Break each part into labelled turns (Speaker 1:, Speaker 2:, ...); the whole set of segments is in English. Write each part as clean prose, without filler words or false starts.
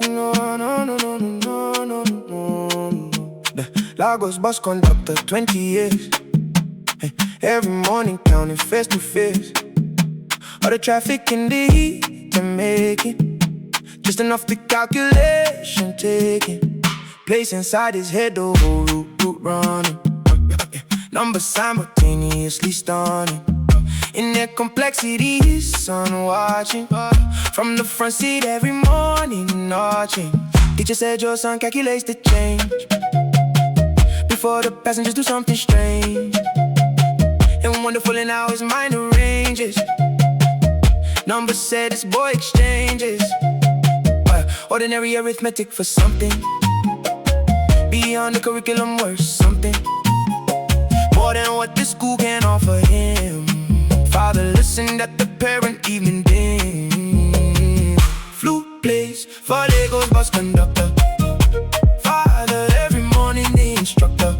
Speaker 1: No, no, no, no, no, no, no, no. The Lagos bus conductor, 20 years. Every morning counting face to face. All the traffic in the heat to make it. Just enough to calculation taking place inside his head, the whole route running. Numbers simultaneously stunning. In their complexity, his son watching from the front seat every morning, notching. Teacher said your son calculates the change before the passengers do something strange. And wonderful in how his mind arranges. Numbers said this boy exchanges ordinary arithmetic for something beyond the curriculum, worth something more than what the school can offer him. Father listened at the parent evening din. Flute plays for Lagos bus conductor. Father every morning the instructor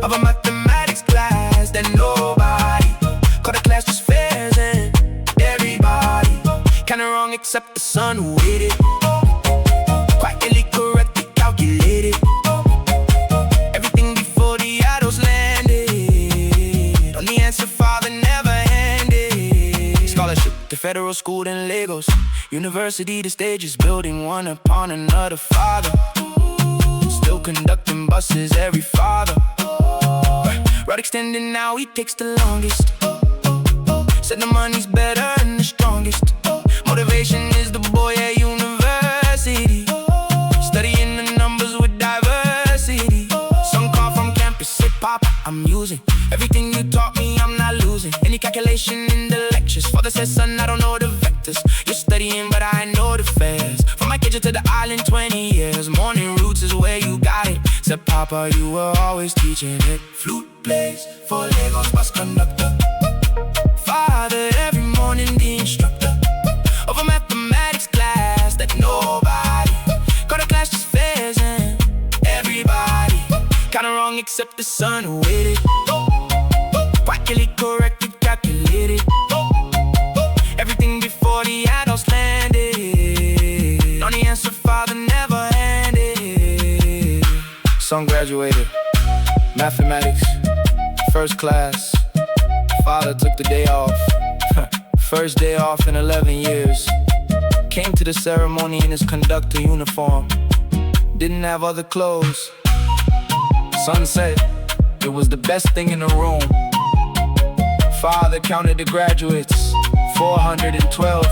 Speaker 1: of a mathematics class that nobody called a class just fares, and everybody kinda wrong except the son who waited. Quietly correctly calculated everything before the adults landed on the answer father never handed. Scholarship to federal school in Lagos, university the stages building one upon another. Father still conducting buses, every father route extending, now he takes the longest. Said the money's better and the strongest. Motivation is the boy at university, studying the numbers with diversity. Some call from campus, say Papa, I'm using everything you taught me, I'm not losing any calculation in the lectures. Father says, son, I don't know the vectors. You're studying, but I know the fares. From my kitchen to the island, 20 years. Morning routes is where you got it. Said Papa, you were always teaching it. Flute plays for Lagos bus conductor. Father every morning the instructor of a mathematics class that nobody called a class just fares, and everybody kinda wrong except the son who waited. Quietly corrected, calculated everything before the adults landed on the answer father never handed. Son graduated mathematics, first class. Father took the day off. First day off in 11 years. Came to the ceremony in his conductor uniform. Didn't have other clothes. Son said it was the best thing in the room. Father counted the graduates, 412.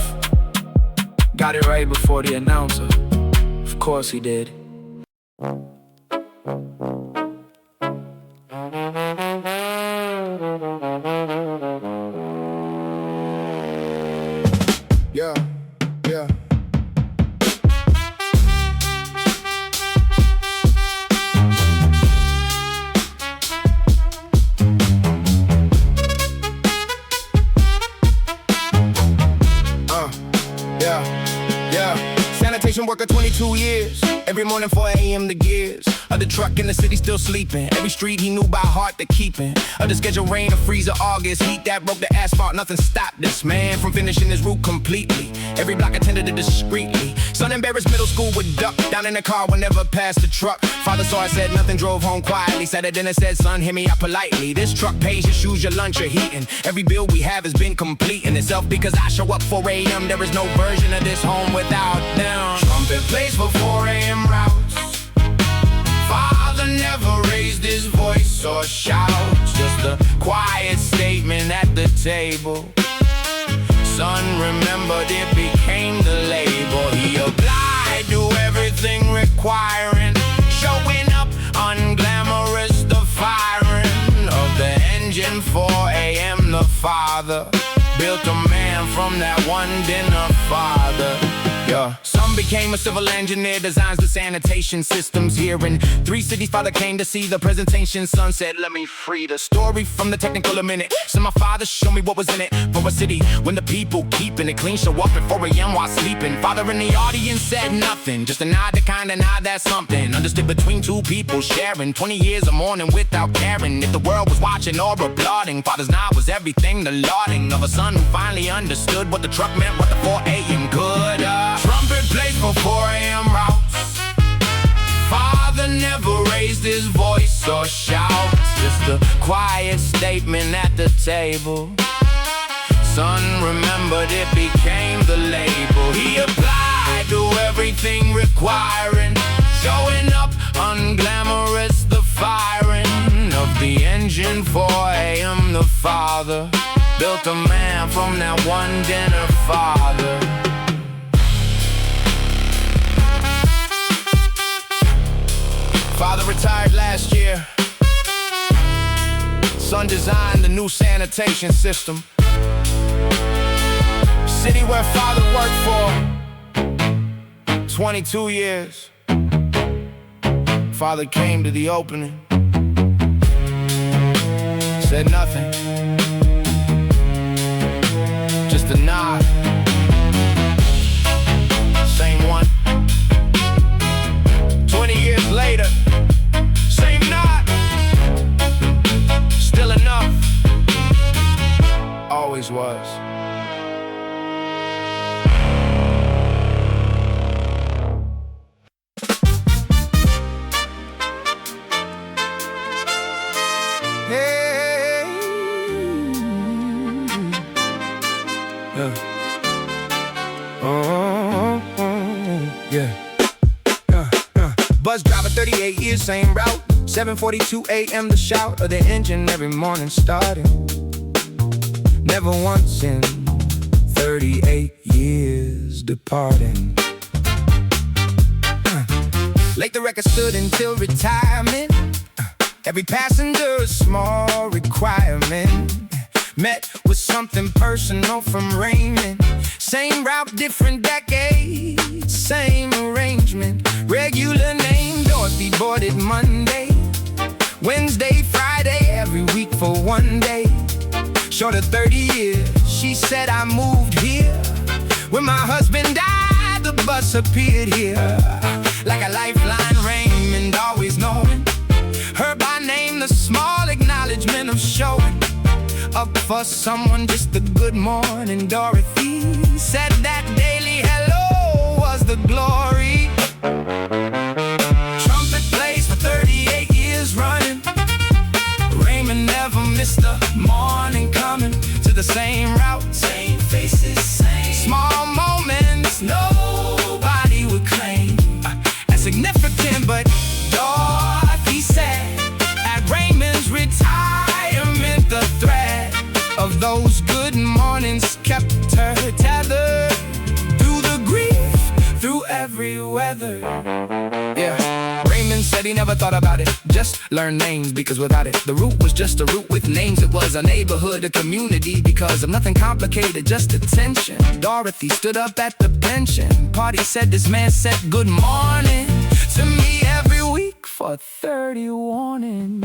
Speaker 1: Got it right before the announcer. Of course he did. Yeah, yeah. Sanitation worker 22 years. Every morning 4 a.m. the gears of the truck in the city still sleeping. Every street he knew by heart to keeping. Of the scheduled rain, a freeze of August. Heat that broke the asphalt, nothing stopped this man from finishing his route completely. Every block attended it discreetly. Son embarrassed middle school would duck down in the car, would never pass the truck. Father saw it, said nothing, drove home quietly. Sat at dinner, said, son, hear me out politely. This truck pays your shoes, your lunch, your heating. Every bill we have has been complete in itself because I show up 4 a.m. There is no version of this home without them. Trumpet plays for 4 a.m. routes. Father never raised his voice or shouts, just a quiet statement at the table. Son remembered it became the label. He applied to everything requiring, showing up unglamorous, the firing of the engine. 4 a.m. the father built a man from that one dinner. Father Yeah. Son became a civil engineer, designs the sanitation systems here in 3 cities. Father came to see the presentation. Son said, let me free the story from the technical a minute. So my father showed me what was in it for a city when the people keeping it clean. Show up at 4 a.m. while sleeping. Father in the audience said nothing, just a nod, the kind of nod that's something. Understood between two people sharing 20 years of mourning without caring if the world was watching or applauding. Father's nod was everything, the lauding of a son who finally understood what the truck meant, what the 4 a.m. could. Trumpet played for 4 a.m. routes. Father never raised his voice or shout, just a quiet statement at the table. Son remembered, it became the label. He applied to everything requiring, showing up unglamorous, the firing of the engine. 4 a.m. the father built a man from that one dinner. Father retired last year. Son designed the new sanitation system. City where father worked for 22 years. Father came to the opening, said nothing, just a nod. Same one. 20 years later, same nod. Still enough. Always was. Hey. Yeah. Yeah. Bus driver, 38 years, same route. 7:42 a.m. the shout of the engine every morning starting. Never once in 38 years departing. Late the record stood until retirement. Every passenger a small requirement. Met with something personal from Raymond. Same route, different decades, same arrangement. Regular name, Dorothy boarded Monday, Wednesday, Friday, every week for 1 day. Short of 30 years, she said I moved here. When my husband died, the bus appeared here. Like a lifeline, Raymond always knowing her by name, the small acknowledgement of showing up for someone, just a good morning. Dorothy said that daily hello was the glory. Trumpet plays for 38 years running. Raymond never missed a morning coming to the same route, same faces, same small moments nobody would claim as significant, but Dorothy said at Raymond's retirement the thread of those good mornings kept her tethered through the grief, through every weather. Yeah, Raymond said he never thought about it, just learned names, because without it, the route was just a route with names. It was a neighborhood, a community, because of nothing complicated, just attention. Dorothy stood up at the pension party, said this man said good morning to me every week for 30 warning.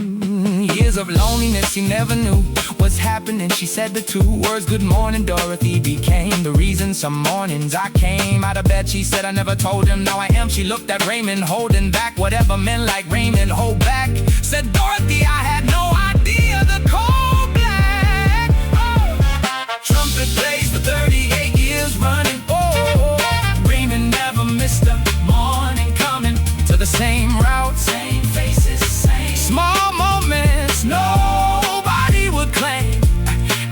Speaker 1: Years of loneliness, he never knew what's happening. She said the 2 words, good morning, Dorothy, became the reason some mornings I came out of bed. She said I never told him, now I am. She looked at Raymond, holding back whatever men like Raymond hold back. Said Dorothy, I had no idea the cold black. Oh. Trumpet plays for 38 years running. Oh, Raymond never missed a morning coming to the same route, same faces, same small moments nobody would claim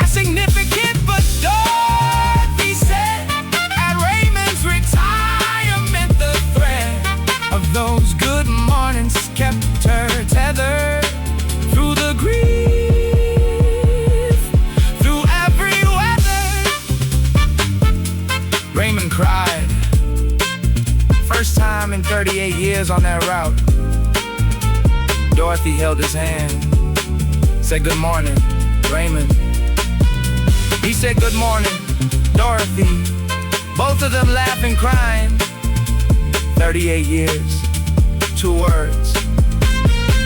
Speaker 1: as significant, but Dorothy said at Raymond's retirement the thread of those good mornings kept her tethered through the grief, through every weather. Raymond cried, first time in 38 years on that route. Dorothy held his hand, said good morning, Raymond. He said good morning, Dorothy. both of them laughing, crying. 38 years, 2 words,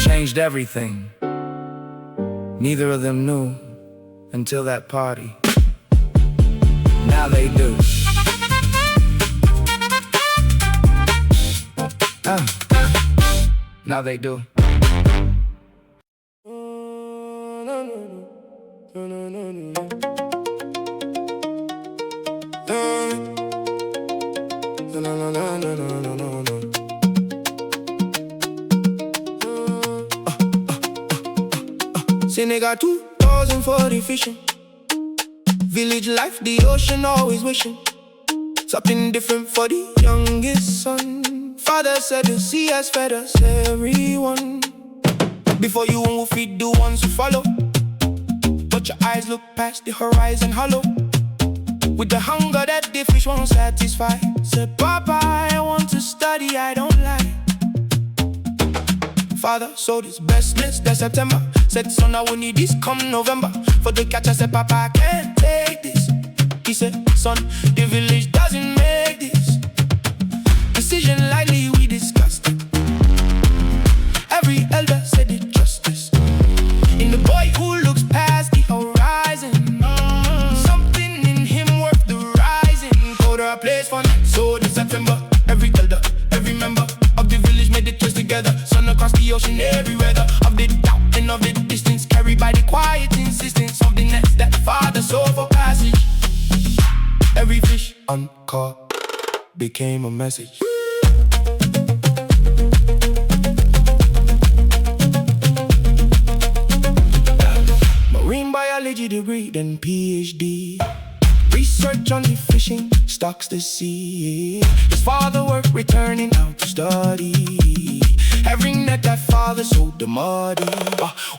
Speaker 1: changed everything. Neither of them knew until that party. Now they do. Now they do.
Speaker 2: Say they got 2040 fishing. Village life, the ocean always wishing something different for the youngest son. Father said the sea has fed us, everyone. Before you will feed the ones who follow, but your eyes look past the horizon hollow, with the hunger that the fish won't satisfy. Said, Papa, I want to study, I don't lie. Father sowed his best nest that September. Said, son, I will need this come November. For the catch, I said, Papa, I can't take this. He said, son, the village doesn't make this decision lightly, we discussed it. Every elder said it justice in the boy who looks past the horizon. Something in him worth the rising. Go to a place for night. So in September, every elder, every member of the village made the choice together. Sun across the ocean, every weather of the doubt and of the distance, carried by the quiet insistence of the nets that Father saw for passage. Every fish uncaught became a message. Marine biology degree, then PhD. Research on the fishing, stocks the sea. His father worked returning out to study. Every net that father sold the muddy.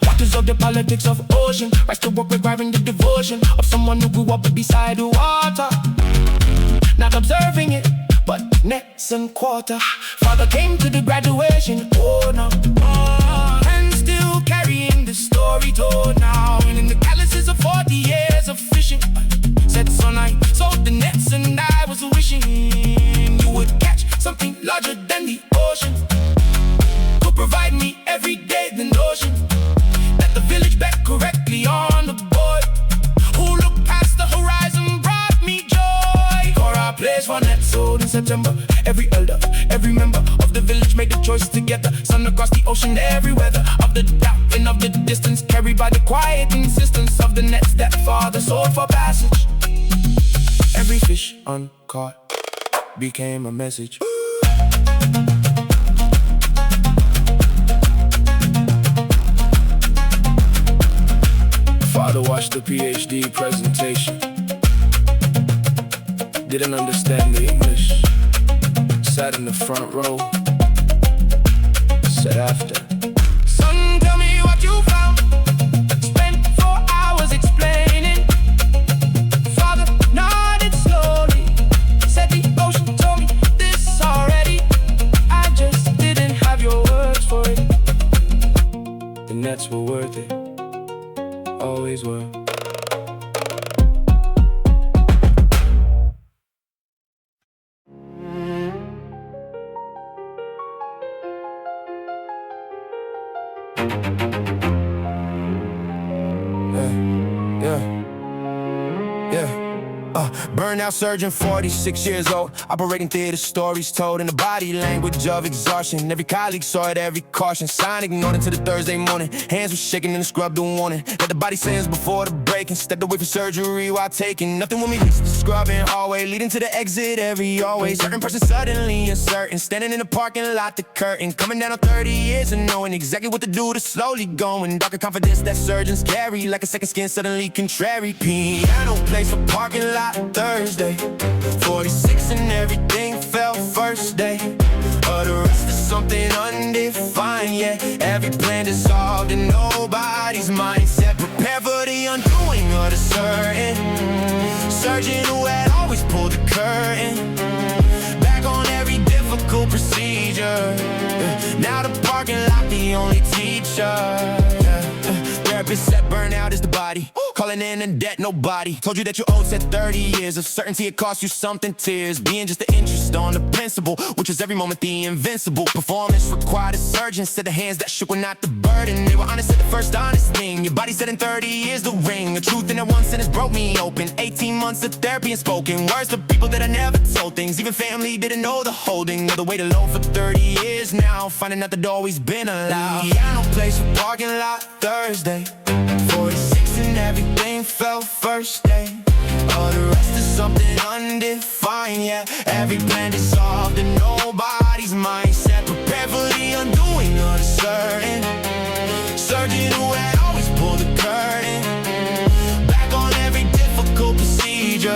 Speaker 2: Waters of the politics of ocean, rise to work requiring the devotion of someone who grew up beside the water. Not observing it, but nets and quarter. Father came to the graduation, oh no, and still carrying the story told now. And in the calluses of 40 years of fishing, said, son, I sold the nets and I was wishing you would catch something larger than the ocean. Could provide me every day the notion that the village bet correctly on the board, who looked past the horizon brought me joy. For our place for net sold in September, every elder, every member of the village made the choice together. Sun across the ocean, every weather of the doubt and of the distance, carried by the quiet insistence of the nets that Father sold for passage. Every fish uncaught became a message. Father watched the PhD presentation, didn't understand the English, sat in the front row, said after, son, tell me what you found. Spent 4 hours explaining. Father nodded slowly, said the ocean told me this already. I just didn't have your words for it. The nets were worth it, always were. Burnout surgeon, 46 years old, operating theater stories told in the body language of exhaustion. Every colleague saw it, every caution sign ignored until the Thursday morning. Hands were shaking and the scrub the warning. Let the body sense before the break and stepped away from surgery while taking nothing with me. The scrubbing hallway leading to the exit every always. Certain person suddenly uncertain, standing in the parking lot, the curtain coming down on 30 years and knowing exactly what to do to slowly going. Darker confidence that surgeons carry, like a second skin suddenly contrary. Piano plays for parking lot Thursday, 46 and everything felt first day. But the rest is something undefined, yeah. Every plan dissolved in nobody's mindset. Prepare for the undoing of the certain surgeon who had always pulled the curtain back on every difficult procedure. Now the parking lot the only teacher. Therapist said burnout is the body. calling in a debt nobody told you that you owed. Said 30 years of certainty, it cost you something, tears. Being just the interest on the principle, which is every moment the invincible. Performance required a surgeon, said the hands that shook were not the burden. They were honest at the first honest thing. Your body said in 30 years the ring. The truth in that one sentence broke me open. 18 months of therapy and spoken words to people that I never told things. Even family didn't know the holding of the weight alone for 30 years now. Finding out the door always been allowed. Piano place for parking lot Thursday. 46 and everything fell first day. All the rest is something undefined, yeah. Every plan dissolved in nobody's mindset. Prepare for the undoing of the certain. Surgeon who had always pulled the curtain back on every difficult procedure.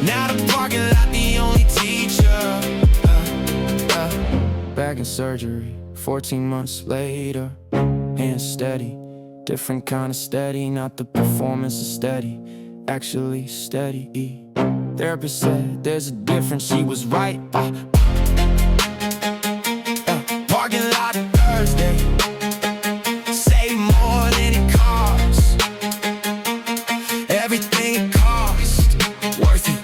Speaker 2: Now the parking lot the only teacher. Back in surgery 14 months later. Hands steady, different kind of steady. Not the performance is steady, actually steady. Therapist said there's a difference, she was right. Parking lot Thursday. Save more than it costs. Everything it costs, worth it.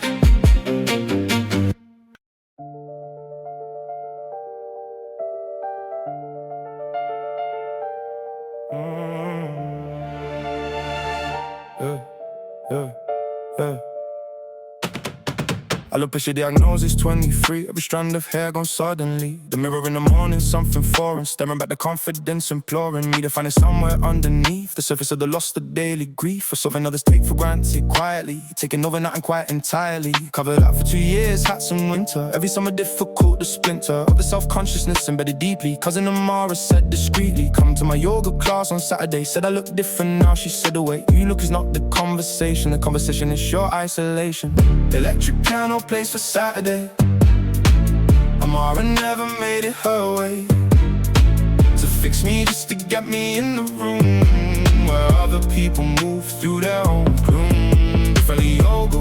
Speaker 2: I look past your diagnosis, 23. Every strand of hair gone suddenly. The mirror in the morning, something foreign. Staring back the confidence, imploring me to find it somewhere underneath the surface of the lost, the daily grief. For something others take for granted, quietly taking over, nothing quite entirely. Covered up for 2 years, hats and winter. Every summer difficult to splinter of the self-consciousness embedded deeply. Cousin Amara said discreetly, come to my yoga class on Saturday. Said I look different now, she said away. You look is not the conversation is your isolation. Electric piano plays for Saturday. Amara never made it her way to fix me just to get me in the room where other people move through their own gloom. Friendly yoga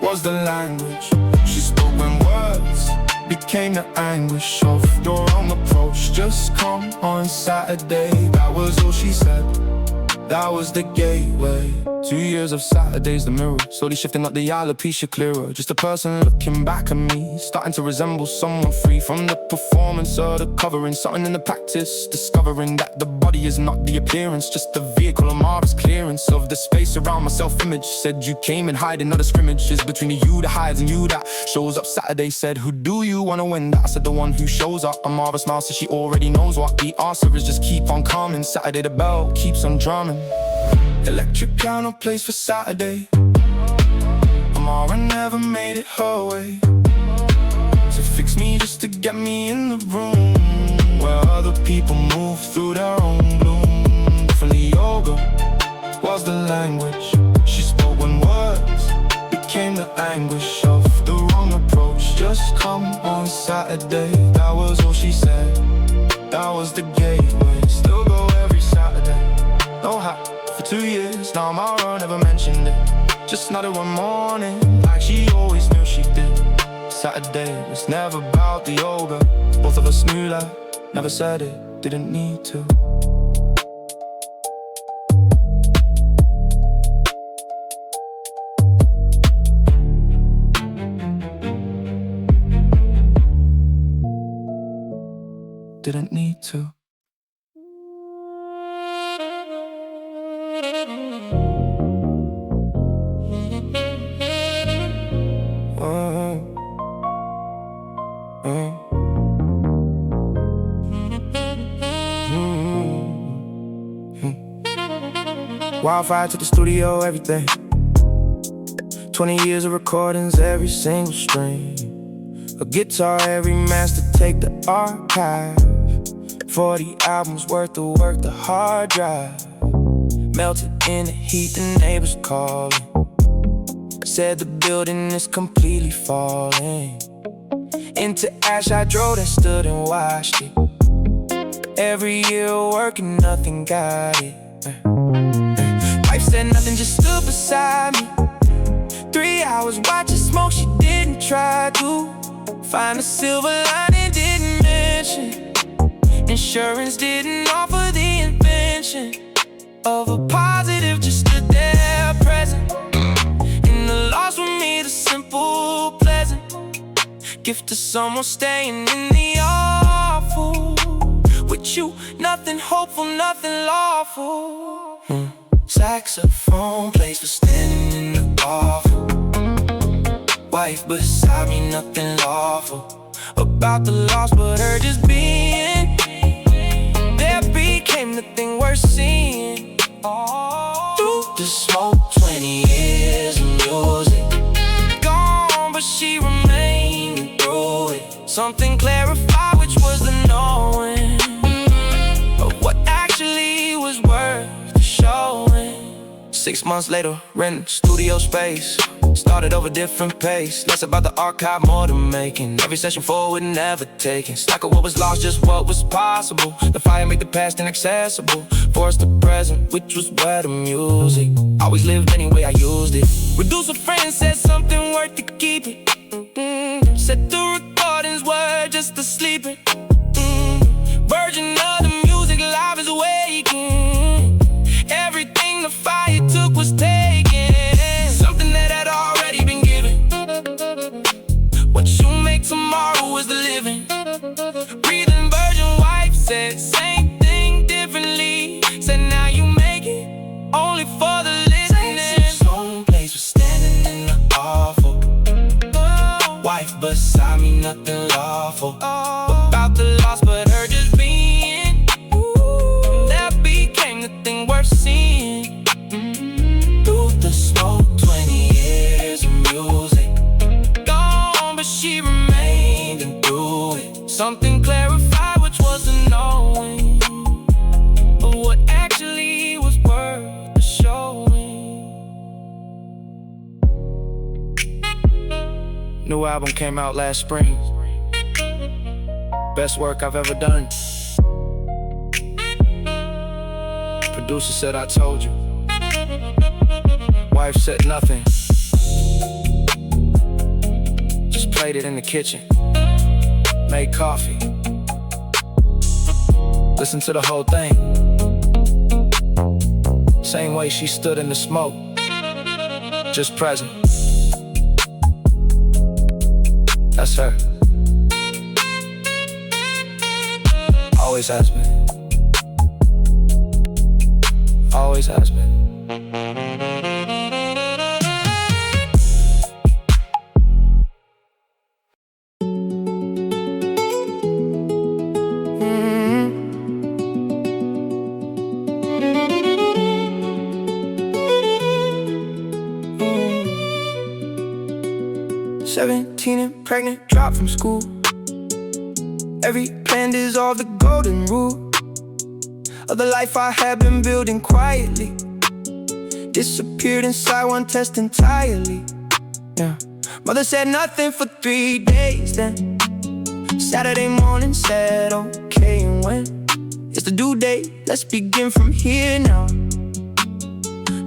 Speaker 2: was the language she spoke when words became the anguish of your own approach. Just come on Saturday, that was all she said. That was the gateway. 2 years of Saturdays, the mirror slowly shifting up the alopecia clearer. Just a person looking back at me, starting to resemble someone free from the performance or the covering. Something in the practice, discovering that the body is not the appearance, just the vehicle. Amara's clearance of the space around my self-image. Said you came and hiding, not a scrimmage. It's between the you that hides and you that shows up. Saturday said, who do you wanna win? That I said the one who shows up. Amara smiles, so she already knows what the answer is. Just keep on coming. Saturday the bell keeps on drumming. Electric piano plays for Saturday. Amara never made it her way to fix me just to get me in the room where other people move through their own gloom. Friendly yoga was the language she spoke when words became the anguish of the wrong approach. Just come on Saturday, that was all she said. That was the gateway. Still go every Saturday. No hat for 2 years, now Amara never mentioned it. Just nodded one morning, like she always knew she did. Saturday was never about the yoga. Both of us knew that, never said it, didn't need to. Didn't need to. Wildfire to the studio, everything. 20 years of recordings, every single string. A guitar, every master, take the archive. 40 albums worth of work, the hard drive. Melted in the heat, the neighbors calling. Said the building is completely falling. Into ash I drove and stood and watched it. Every year working, nothing got it. Wife said nothing, just stood beside me. 3 hours watching smoke, she didn't try to find a silver lining, didn't mention insurance, didn't offer the invention of a positive, just stood there gift to someone staying in the awful. With you, nothing hopeful, nothing lawful. Saxophone plays for standing in the awful. Wife beside me, nothing lawful about the loss, but her just being there became the thing worth seeing. Through the smoke, 20 years of music gone, but she remained through it. Something clarified, which was the knowing of what actually was worth the showing. 6 months later, rent studio space. Started over different pace. Less about the archive, more the making. Every session forward, never taking stock of what was lost, just what was possible. The fire made the past inaccessible. Forced the present, which was where the music always lived anyway I used it. Producer friend said something worth to keep it. Said the recordings were just a sleeping. Virgin of the music, live is waking. Everything the fire took was taken. Something that had already been given. What you make tomorrow is the living. Breathing virgin wife said same thing differently. Said now you make it only for the listening. Some place was standing in the awful. Wife beside me, nothing lawful about the loss, but her just being that became the thing worth seeing. Through the smoke, 20 years of music gone, but she remained and through it. Something clarified, which was the knowing of what actually was worth the showing. New album came out last spring. Best work I've ever done. Producer said I told you. Wife said nothing. Just played it in the kitchen. Made coffee. Listened to the whole thing. Same way she stood in the smoke. Just present. That's her. Always has been. Always has been. 17 and pregnant, dropped from school. Every plan dissolved, the golden rule of the life I had been building quietly. Disappeared inside one test entirely. Yeah. Mother said nothing for 3 days. Then Saturday morning said okay, and when it's the due date, let's begin from here now.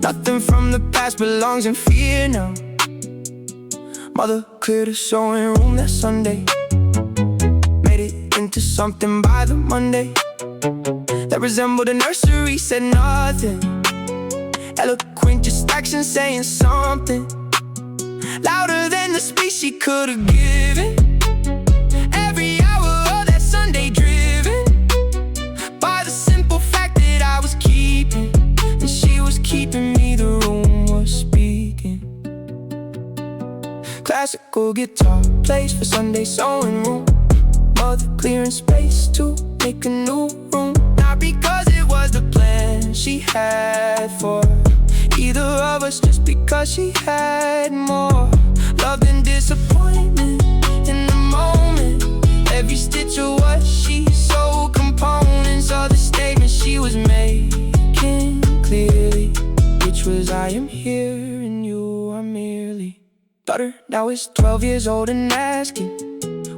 Speaker 2: Nothing from the past belongs in fear now. Mother cleared the sewing room that Sunday, made it into something by the Monday that resembled a nursery. Said nothing, eloquent, just action saying something louder than the speech she could have given. Every hour of that Sunday driven by the simple fact that I was keeping, and she was keeping me, the room was speaking. Classical guitar plays for Sunday sewing room. Mother clearing space to make a new room. Not because it was the plan she had for either of us, just because she had more love than disappointment in the moment. Every stitch of what she sold, components of the statement she was making clearly, which was I am here and you are merely. Daughter now is 12 years old and asking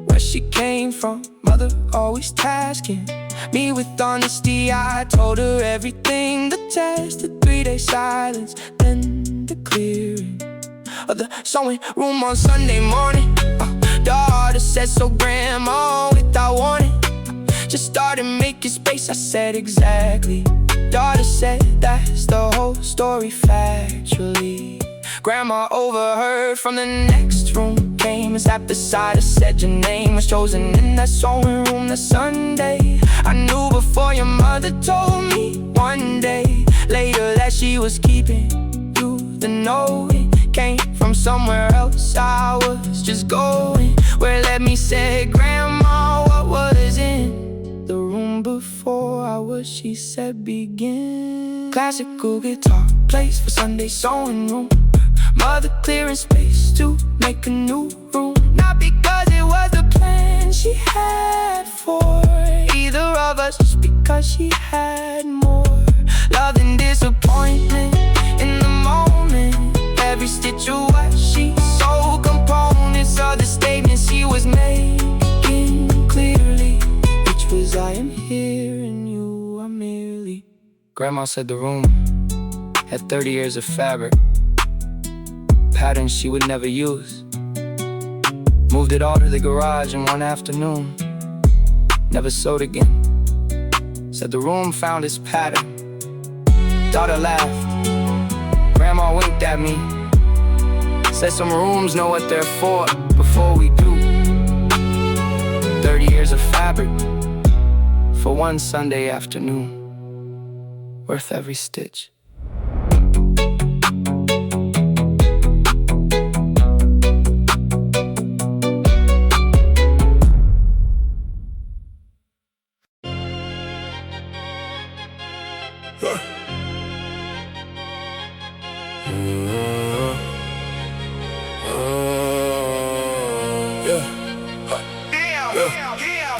Speaker 2: where she came from. Mother always tasking me with honesty. I told her everything. The test, the 3-day silence, then the clearing of the sewing room on Sunday morning. Daughter said, so grandma, without warning, just started making space. I said exactly. Daughter said that's the whole story factually. Grandma overheard from the next room, came name sat beside her, said your name was chosen in that sewing room that Sunday. I knew before your mother told me one day later that she was keeping you. The note came from somewhere else. I was just going where it led me. Said, Grandma, what was in the room before I was? She said, begin. Classical guitar plays for Sunday sewing room. Mother clearing space to make a new room. Not because it was the plan she had for either of us, just because she had more love than disappointment in the moment. Every stitch of what she sold, components of the statement she was making clearly, which was, I am here and you are merely. Grandma said the room had 30 years of fabric, patterns she would never use. Moved it all to the garage in one afternoon, never sewed again. Said the room found its pattern. Daughter laughed, Grandma winked at me, said some rooms know what they're for before we do. 30 years of fabric for one Sunday afternoon, worth every stitch.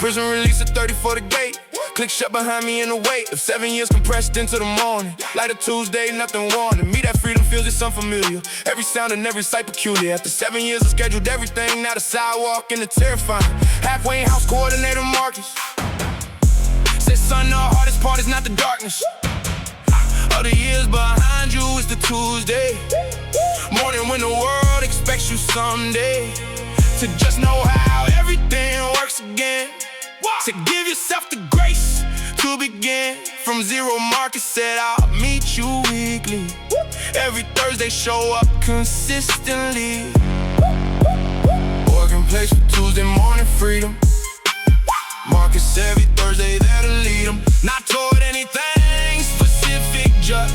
Speaker 1: Prison release at 30 for the gate. Click shut behind me in the wait of 7 years compressed into the morning. Light a Tuesday, nothing warning. Me that freedom feels it's unfamiliar. Every sound and every sight peculiar. After 7 years I scheduled everything. Now the sidewalk and the terrifying. Halfway in house coordinator Marcus said, son, the hardest part is not the darkness. Other years behind you is the Tuesday morning when the world expects you someday to just know how everything works again. To give yourself the grace to begin from zero. Marcus said, I'll meet you weekly. Every Thursday show up consistently. Working place for Tuesday morning freedom. Marcus every Thursday there to lead them. Not toward anything specific, just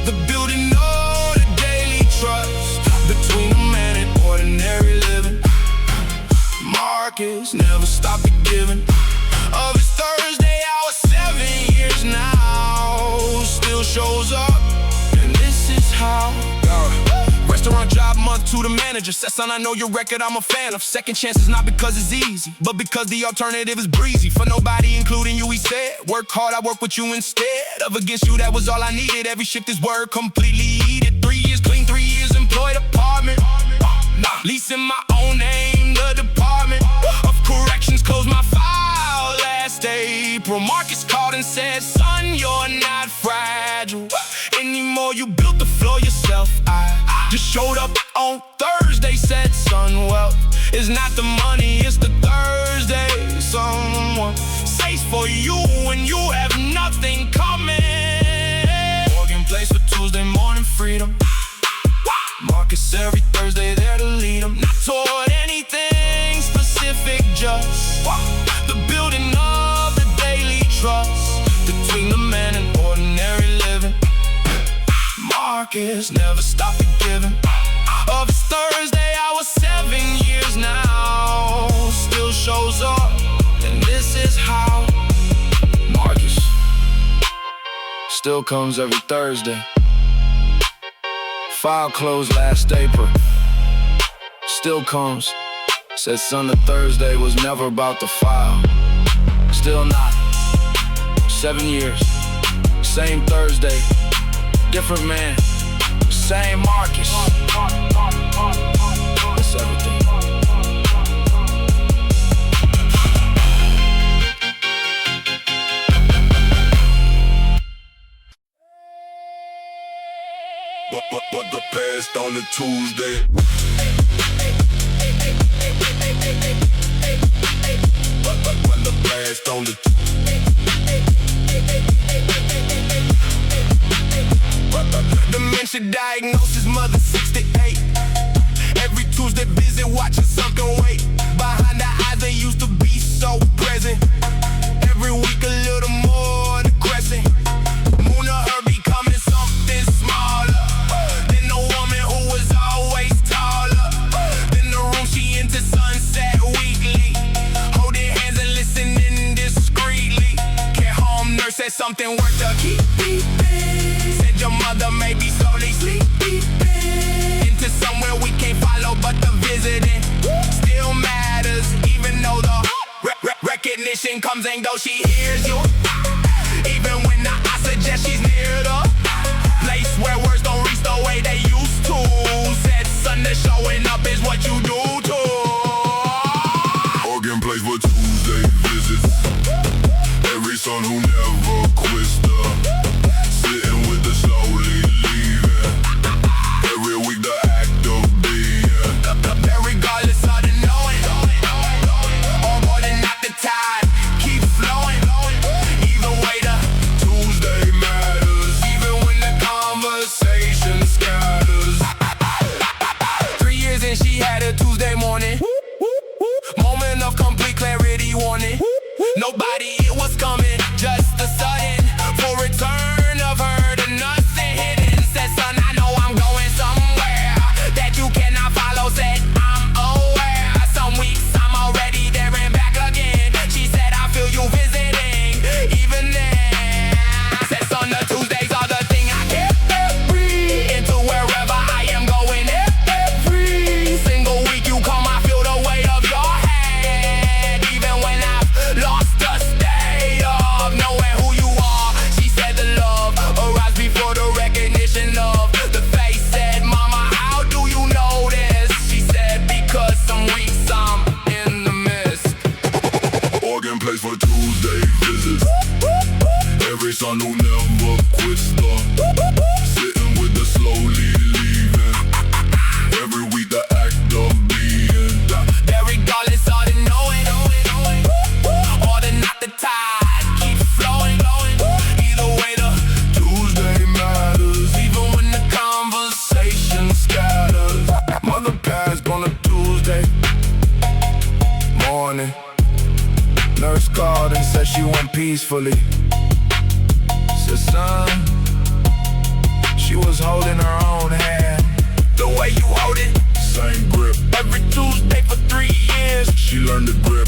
Speaker 1: the building of the daily trust between a man and ordinary living. Marcus never stopped the giving of his Thursday hour. 7 years now, still shows up, and this is how. Restaurant job month to the manager. Said, son, I know your record, I'm a fan of. Second chances not because it's easy, but because the alternative is breezy. For nobody, including you, he said. Work hard, I work with you instead of against you, that was all I needed. Every shift is word completely heated. 3 years clean, 3 years employed apartment. Leasing my own name, the department of corrections closed my file last April. Marcus called and said, son, you're not fragile anymore, you built the floor yourself. I just showed up on Thursday, said, son, wealth is not the money, it's the Thursday. Someone says for you when you have nothing coming. Working place for Tuesday morning freedom. Marcus every Thursday there to lead them. Not toward anything specific, just the building of the daily trust between the man and ordinary living. Marcus never stopped the giving of his Thursday hour. 7 years now, still shows up, and this is how. Marcus still comes every Thursday. File closed last April, still comes. Said, son, the Thursday was never about the file. Still not. 7 years, same Thursday, different man, same Marcus. That's everything.
Speaker 3: But the past on the Tuesday. But the past on the
Speaker 1: Dementia diagnosis, mother 68. Every Tuesday
Speaker 2: Tuesday busy watching something wait. Behind the eyes they used to be so present. Every week a little more aggressive. Moon or her becoming something smaller than the woman who was always taller. Then the room she into sunset weekly, holding hands and listening discreetly. Care home nurse said something worth to keep. Said your mother may be slowly sleeping into somewhere we can't follow, but the visiting still matters, even though the recognition comes and goes. She hears you, even when I suggest she's near the place where words don't reach the way they used to. Said Sunday showing up is what you do too.
Speaker 3: Organ plays for Tuesday visits. Every son who never quits the sitting with the slowly leaving. Every week the act of being.
Speaker 2: Regardless of the knowing, or more than not the tide keep flowing. Either way the
Speaker 3: Tuesday matters,
Speaker 2: even when the conversation scatters. 3 years and she had a Tuesday morning moment of complete clarity warning. Nobody it was coming, just a sudden full return of her to nothing hidden. Said son I know I'm going somewhere that you cannot follow. Said I'm aware, some weeks I'm already there and back again. She said I feel you visiting even then. Said son the Tuesdays are the thing I carry into wherever I am going. Every single week you come I feel the weight of your hand, even when I've lost the state of knowing who you are. She said the love arrives before the recognition of the face. Said mama how do you know this? She said because some weeks I'm in the mist.
Speaker 3: organ plays for Tuesday visits. Every son who never quits the sitting with the slowly leaving. Every week the act of being.
Speaker 2: That regardless of the knowing, or the not the tide keep flowing. Either way the
Speaker 3: Tuesday matters,
Speaker 2: even when the conversation scatters.
Speaker 1: Mother passed on a Tuesday morning. Nurse called and said she went peacefully. Said son, she was holding her own hand.
Speaker 2: The way you hold it
Speaker 3: same grip.
Speaker 2: every Tuesday for 3 years.
Speaker 3: She learned to grip.